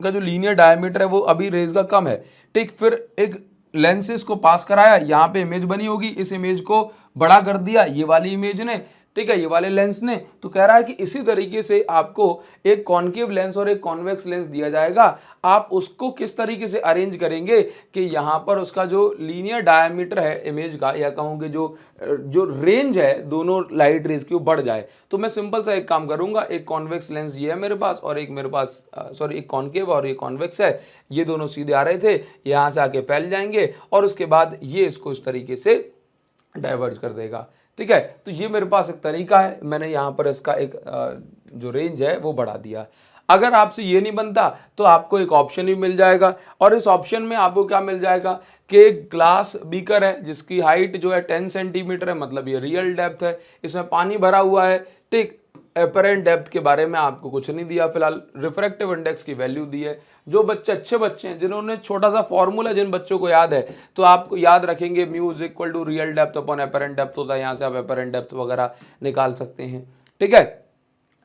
का जो लीनियर डायमीटर है वो अभी रेज का कम है। ठीक, फिर एक लेंस से इसको पास कराया, यहाँ पे इमेज बनी होगी, इस इमेज को बड़ा कर दिया ये वाली इमेज ने, ठीक है, ये वाले लेंस ने। तो कह रहा है कि इसी तरीके से आपको एक कॉन्केव लेंस और एक कॉन्वेक्स लेंस दिया जाएगा, आप उसको किस तरीके से अरेंज करेंगे कि यहाँ पर उसका जो लीनियर डायमीटर है इमेज का, या कहूँगे जो जो रेंज है दोनों लाइट रेज की वो बढ़ जाए। तो मैं सिंपल सा एक काम करूंगा, एक कॉन्वेक्स लेंस ये है मेरे पास और एक मेरे पास सॉरी एक कॉन्केव और ये कॉन्वेक्स है, ये दोनों सीधे आ रहे थे, यहाँ से आके फैल जाएंगे और उसके बाद ये इसको इस तरीके से डाइवर्ज कर देगा। ठीक है, तो ये मेरे पास एक तरीका है, मैंने यहाँ पर इसका एक जो रेंज है वो बढ़ा दिया। अगर आपसे ये नहीं बनता तो आपको एक ऑप्शन भी मिल जाएगा, और इस ऑप्शन में आपको क्या मिल जाएगा कि एक ग्लास बीकर है जिसकी हाइट जो है 10 सेंटीमीटर है, मतलब ये रियल डेप्थ है, इसमें पानी भरा हुआ है। ठीक, एपरेंट डेप्थ के बारे में आपको कुछ नहीं दिया फिलहाल, रिफ्रैक्टिव इंडेक्स की वैल्यू दी है। जो बच्चे अच्छे बच्चे हैं जिन्होंने छोटा सा फॉर्मूला जिन बच्चों को याद है तो आपको याद रखेंगे, mu is equal to real depth upon apparent depth होता है, यहाँ से आप एपरेंट डेप्थ वगैरह निकाल सकते हैं। ठीक है,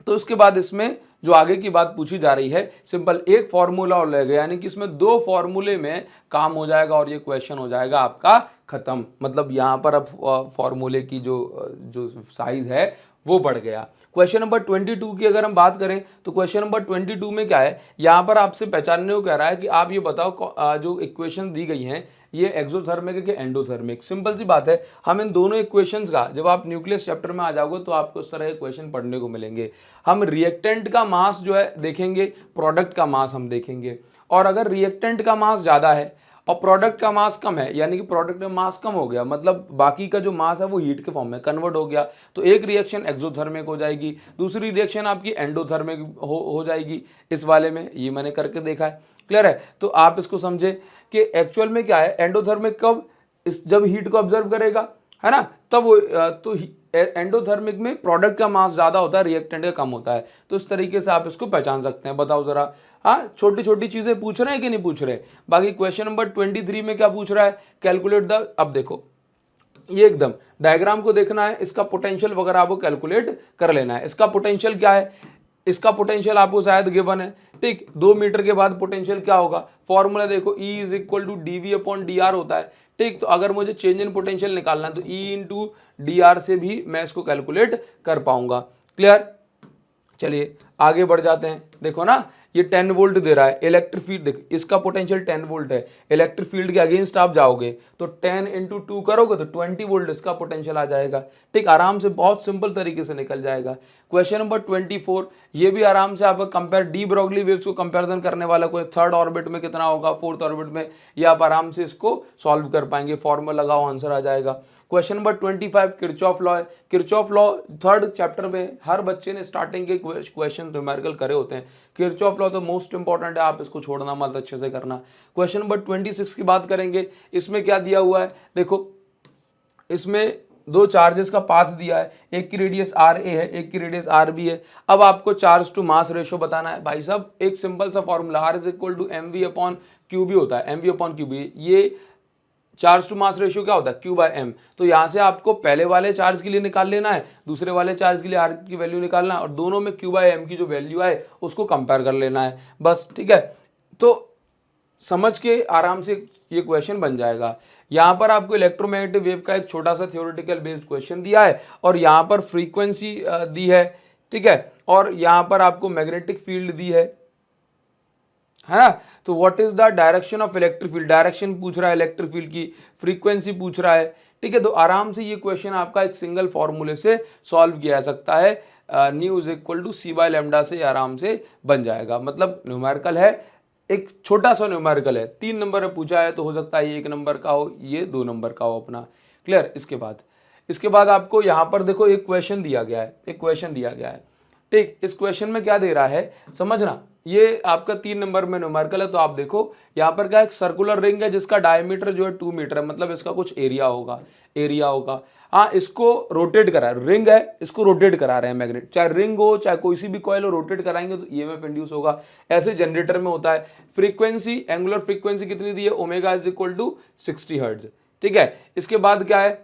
तो उसके बाद इसमें जो आगे की बात पूछी जा रही है, सिंपल एक फॉर्मूला और लगेगा, यानी कि इसमें 2 फॉर्मूले में काम हो जाएगा और ये क्वेश्चन हो जाएगा आपका खत्म। मतलब यहाँ पर अब फॉर्मूले की जो जो साइज है वो बढ़ गया। क्वेश्चन नंबर 22 की अगर हम बात करें तो क्वेश्चन नंबर 22 में क्या है, यहाँ पर आपसे पहचानने को कह रहा है कि आप ये बताओ जो इक्वेशन दी गई हैं ये एक्सोथर्मिक है कि एंडोथर्मिक। सिंपल सी बात है, हम इन दोनों इक्वेशंस का जब आप न्यूक्लियस चैप्टर में आ जाओगे तो आपको उस तरह के क्वेश्चन पढ़ने को मिलेंगे। हम रिएक्टेंट का मास जो है देखेंगे, प्रोडक्ट का मास हम देखेंगे, और अगर रिएक्टेंट का मास ज़्यादा है और प्रोडक्ट का मास कम है, यानी कि प्रोडक्ट में मास कम हो गया, मतलब बाकी का जो मास है वो हीट के फॉर्म में कन्वर्ट हो गया, तो एक रिएक्शन एक्सोथर्मिक हो जाएगी, दूसरी रिएक्शन आपकी एंडोथर्मिक हो जाएगी। इस वाले में ये मैंने करके देखा है, क्लियर है। तो आप इसको समझे कि एक्चुअल में क्या है, एंडोथर्मिक कब, जब हीट को ऑब्जर्व करेगा, है ना, तब वो तो एंडोथर्मिक में प्रोडक्ट का मास ज्यादा होता है, रिएक्टेंट का कम होता है। तो इस तरीके से आप इसको पहचान सकते हैं। बताओ जरा, हाँ, छोटी छोटी चीजें पूछ रहे हैं कि नहीं पूछ रहे। बाकी क्वेश्चन नंबर 23 में क्या पूछ रहा है, कैलकुलेट द, अब देखो ये एकदम डायग्राम को देखना है, इसका पोटेंशियल वगैरह आपको कैलकुलेट कर लेना है। इसका पोटेंशियल क्या है, इसका पोटेंशियल आपको शायद गिवन है। ठीक, 2 मीटर के बाद पोटेंशियल क्या होगा, फॉर्मूला देखो, E is equal to dV/dr होता है। ठीक, तो अगर मुझे चेंज इन पोटेंशियल निकालना है तो E इंटू dr से भी मैं इसको कैलकुलेट कर पाऊंगा। क्लियर, चलिए आगे बढ़ जाते हैं। देखो ना, ये 10 वोल्ट दे रहा है, इलेक्ट्रिक फील्ड देखो, इसका पोटेंशियल 10 वोल्ट है, इलेक्ट्रिक फील्ड के अगेंस्ट आप जाओगे तो 10 इंटू 2 करोगे तो 20 वोल्ट इसका पोटेंशियल आ जाएगा। ठीक, आराम से बहुत सिंपल तरीके से निकल जाएगा। क्वेश्चन नंबर 24, ये भी आराम से आपका कंपेयर डी ब्रोगली वेव्स को कंपेरिजन करने वाला, कोई थर्ड ऑर्बिट में कितना होगा, फोर्थ ऑर्बिट में, ये आप आराम से इसको सॉल्व कर पाएंगे, फॉर्मूला लगाओ आंसर आ जाएगा। क्वेश्चन नंबर 25 किरचॉफ लॉ है। किरचॉफ लॉ थर्ड चैप्टर में हर बच्चे ने स्टार्टिंग के क्वेश्चन न्यूमेरिकल करे होते हैं। किरचॉफ लॉ तो मोस्ट इंपॉर्टेंट है, आप इसको छोड़ना मत, अच्छे से करना। क्वेश्चन नंबर 26 की बात करेंगे, इसमें क्या दिया हुआ है, देखो इसमें 2 चार्जेस का पाथ दिया है, एक की रेडियस RA है, एक की रेडियस RB है। अब आपको चार्ज टू मास रेशो बताना है। भाई साहब एक सिंपल सा formula, R is equal to mv/qb होता है, mv/qb, ये चार्ज टू मास रेशियो क्या होता है, Q/m। तो यहाँ से आपको पहले वाले चार्ज के लिए निकाल लेना है, दूसरे वाले चार्ज के लिए R की वैल्यू निकालना है, और दोनों में Q/m की जो वैल्यू आए उसको कंपेयर कर लेना है बस। ठीक है, तो समझ के आराम से ये क्वेश्चन बन जाएगा। यहाँ पर आपको इलेक्ट्रोमैग्नेटिक वेव का एक छोटा सा थ्योरेटिकल बेस्ड क्वेश्चन दिया है, और यहाँ पर फ्रीक्वेंसी दी है। ठीक है, और यहाँ पर आपको मैग्नेटिक फील्ड दी है ना। तो what is the direction of electric field, direction पूछ रहा है इलेक्ट्रिक फील्ड की, फ्रीक्वेंसी पूछ रहा है। ठीक है, तो आराम से ये क्वेश्चन आपका एक सिंगल फॉर्मूले से सॉल्व किया जा सकता है, new is equal to C/λ से आराम से बन जाएगा। मतलब न्यूमेरिकल है, एक छोटा सा न्यूमेरिकल है, 3 नंबर में पूछा है, तो हो सकता है ये 1 नंबर का हो, ये 2 नंबर का हो अपना। क्लियर। इसके बाद आपको यहाँ पर देखो एक क्वेश्चन दिया गया है, ठीक। इस क्वेश्चन में क्या दे रहा है समझना, ये आपका 3 नंबर में न्यूमेरिकल है। तो आप देखो यहाँ पर क्या, एक सर्कुलर रिंग है जिसका डायमीटर जो है 2 मीटर है, मतलब इसका कुछ एरिया होगा। हाँ, इसको रोटेट करा, रिंग है, इसको रोटेट करा रहे हैं मैग्नेट, चाहे रिंग हो चाहे कोई सी भी कॉइल हो, रोटेट कराएंगे तो ईएमएफ इंड्यूस होगा। ऐसे जनरेटर में होता है। फ्रीक्वेंसी, एंगुलर फ्रीक्वेंसी कितनी दी है, omega is equal to 60 hertz, ठीक है। इसके बाद क्या है,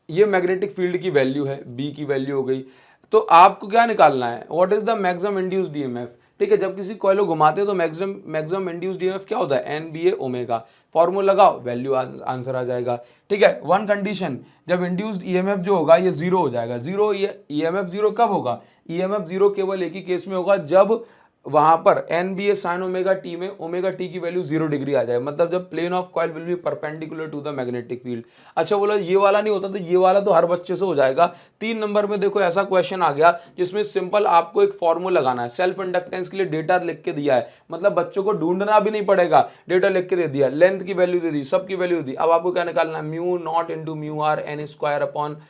ये मैग्नेटिक फील्ड की वैल्यू है, बी की वैल्यू हो गई। तो आपको क्या निकालना है, what is the maximum induced EMF, ठीक है। जब किसी कॉइल को घुमाते हैं तो मैक्सिमम इंड्यूस्ड ईएमएफ क्या होता है, एन बी ए ओमेगा। फॉर्मूला लगाओ, वैल्यू आंसर आ जाएगा, ठीक है। वन कंडीशन, जब इंड्यूस्ड ईएमएफ जो होगा ये जीरो हो जाएगा। जीरो ईएमएफ जीरो कब होगा, ईएमएफ जीरो केवल एक ही केस में होगा, जब वहां पर N B A sine omega T में ओमेगा टी की वैल्यू 0 डिग्री आ जाए, मतलब जब plane of coil will be perpendicular to the magnetic field. अच्छा बोला ये वाला नहीं होता, तो ये वाला तो हर बच्चे से हो जाएगा। 3 नंबर में देखो ऐसा क्वेश्चन आ गया जिसमें सिंपल आपको एक फॉर्मूला लगाना है। सेल्फ इंडक्टेंस के लिए डेटा लिख के दिया है, मतलब बच्चों को ढूंढना भी नहीं पड़ेगा, डेटा लिख के दे दिया, लेंथ की वैल्यू दे दी, सबकी वैल्यू दी। अब आपको क्या निकालना है, mu naught into mu R N square upon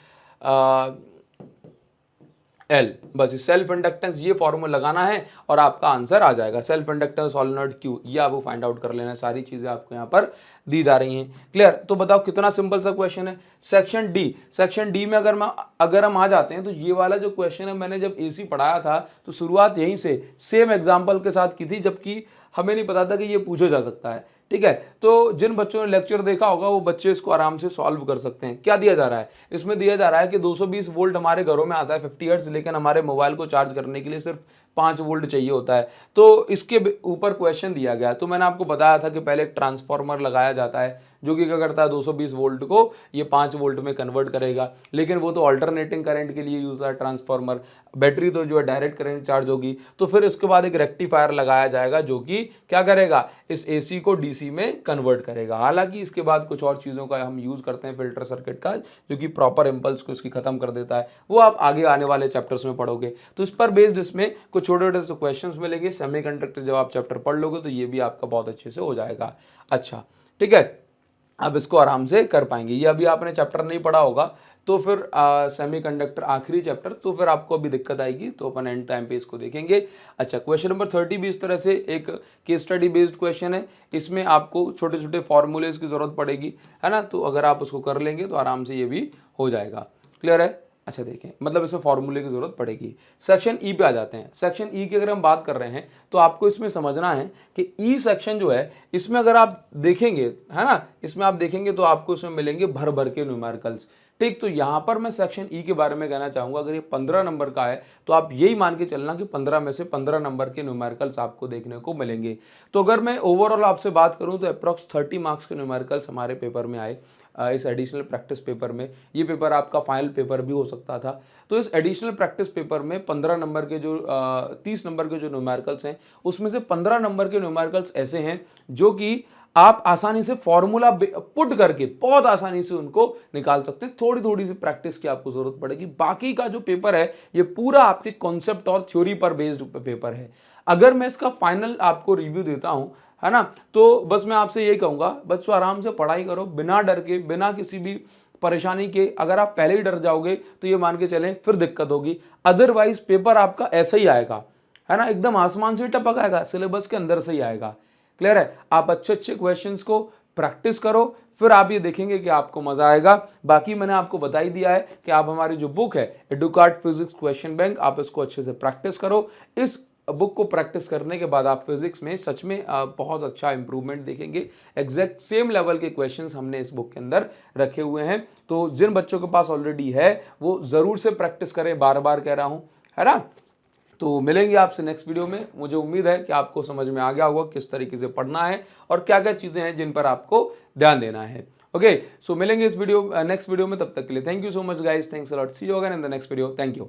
L, बस सेल्फ इंडक्टेंस ये फॉर्मूला लगाना है और आपका आंसर आ जाएगा। सेल्फ इंडक्टेंस सोलेनॉइड क्यू, ये आपको फाइंड आउट कर लेना है। सारी चीजें आपको यहाँ पर दी जा रही हैं। क्लियर। तो बताओ कितना सिंपल सा क्वेश्चन है। सेक्शन डी में अगर हम आ जाते हैं तो ये वाला जो क्वेश्चन है, मैंने जब एसी पढ़ाया था तो शुरुआत यहीं से सेम एग्जाम्पल के साथ की थी, जबकि हमें नहीं पता था कि ये पूछा जा सकता है, ठीक है। तो जिन बच्चों ने लेक्चर देखा होगा वो बच्चे इसको आराम से सॉल्व कर सकते हैं। क्या दिया जा रहा है, इसमें दिया जा रहा है कि 220 वोल्ट हमारे घरों में आता है 50 हर्ट्ज, लेकिन हमारे मोबाइल को चार्ज करने के लिए सिर्फ 5 वोल्ट चाहिए होता है। तो इसके ऊपर क्वेश्चन दिया गया, तो मैंने आपको बताया था कि पहले एक ट्रांसफार्मर लगाया जाता है जो कि क्या करता है, 220 वोल्ट को ये 5 वोल्ट में कन्वर्ट करेगा, लेकिन वो तो अल्टरनेटिंग करंट के लिए यूज होता है ट्रांसफार्मर। बैटरी तो जो है डायरेक्ट करंट चार्ज होगी। तो फिर इसके बाद एक रेक्टिफायर लगाया जाएगा जो कि क्या करेगा, इस एसी को डीसी में कन्वर्ट करेगा। हालांकि इसके बाद कुछ और चीज़ों का हम यूज़ करते हैं, फिल्टर सर्किट का, जो कि प्रॉपर इम्पल्स को इसकी खत्म कर देता है। वो आप आगे आने वाले चैप्टर्स में पढ़ोगे। तो इस पर बेस्ड इसमें कुछ छोटे छोटे से क्वेश्चंस मिलेंगे। सेमीकंडक्टर जब आप चैप्टर पढ़ लोगे तो ये भी आपका बहुत अच्छे से हो जाएगा। अच्छा, ठीक है, अब इसको आराम से कर पाएंगे। ये अभी आपने चैप्टर नहीं पढ़ा होगा तो फिर सेमीकंडक्टर आखिरी चैप्टर, तो फिर आपको अभी दिक्कत आएगी, तो अपन एंड टाइम पे इसको देखेंगे। अच्छा, क्वेश्चन नंबर 30 भी इस तरह से एक केस स्टडी बेस्ड क्वेश्चन है। इसमें आपको छोटे छोटे फॉर्मूलेज की जरूरत पड़ेगी, है ना। तो अगर आप उसको कर लेंगे तो आराम से ये भी हो जाएगा। क्लियर है। अच्छा देखें, मतलब इसमें फॉर्मूले की जरूरत पड़ेगी। सेक्शन ई पे आ जाते हैं। सेक्शन ई की अगर हम बात कर रहे हैं तो आपको इसमें समझना है कि ई सेक्शन जो है, इसमें अगर आप देखेंगे, है ना, इसमें आप देखेंगे तो आपको इसमें मिलेंगे भर भर के न्यूमेरिकल्स। ठीक, तो यहां पर मैं सेक्शन ई के बारे में कहना चाहूंगा, अगर ये 15 नंबर का है तो आप यही मान के चलना कि 15 में से 15 नंबर के न्यूमेरिकल्स आपको देखने को मिलेंगे। तो अगर मैं ओवरऑल आपसे बात करूं तो अप्रॉक्स 30 मार्क्स के न्यूमेरिकल्स हमारे पेपर में आए। इस एडिशनल प्रैक्टिस पेपर में, ये पेपर आपका फाइनल पेपर भी हो सकता था। तो इस एडिशनल प्रैक्टिस पेपर में 15 नंबर के जो 30 नंबर के जो न्यूमेरिकल्स हैं, उसमें से 15 नंबर के न्यूमेरिकल्स ऐसे हैं जो कि आप आसानी से फॉर्मूला पुट करके बहुत आसानी से उनको निकाल सकते हैं। थोड़ी थोड़ी सी प्रैक्टिस की आपको जरूरत पड़ेगी। बाकी का जो पेपर है ये पूरा आपके कॉन्सेप्ट और थ्योरी पर बेस्ड पेपर है। अगर मैं इसका फाइनल आपको रिव्यू देता हूं, है ना, तो बस मैं आपसे यही कहूंगा, बच्चों आराम से पढ़ाई करो, बिना डर के, बिना किसी भी परेशानी के। अगर आप पहले ही डर जाओगे तो ये मान के चलें फिर दिक्कत होगी। अदरवाइज पेपर आपका ऐसा ही आएगा, है ना, एकदम आसमान से टपक आएगा, सिलेबस के अंदर से ही आएगा। क्लियर है। आप अच्छे अच्छे क्वेश्चंस को प्रैक्टिस करो, फिर आप ये देखेंगे कि आपको मजा आएगा। बाकी मैंने आपको बता ही दिया है कि आप हमारी जो बुक है एडुकार्ट फिजिक्स क्वेश्चन बैंक, आप इसको अच्छे से प्रैक्टिस करो। इस बुक को प्रैक्टिस करने के बाद आप फिजिक्स में सच में बहुत अच्छा इंप्रूवमेंट देखेंगे। एग्जैक्ट सेम लेवल के क्वेश्चंस हमने इस बुक के अंदर रखे हुए हैं। तो जिन बच्चों के पास ऑलरेडी है वो जरूर से प्रैक्टिस करें, बार बार कह रहा हूं, है ना। तो मिलेंगे आपसे नेक्स्ट वीडियो में। मुझे उम्मीद है कि आपको समझ में आ गया होगा किस तरीके से पढ़ना है और क्या क्या चीजें हैं जिन पर आपको ध्यान देना है। ओके, सो मिलेंगे इस वीडियो नेक्स्ट वीडियो में। तब तक के लिए thank you so much guys, thanks a lot, see you again in the next video, thank you.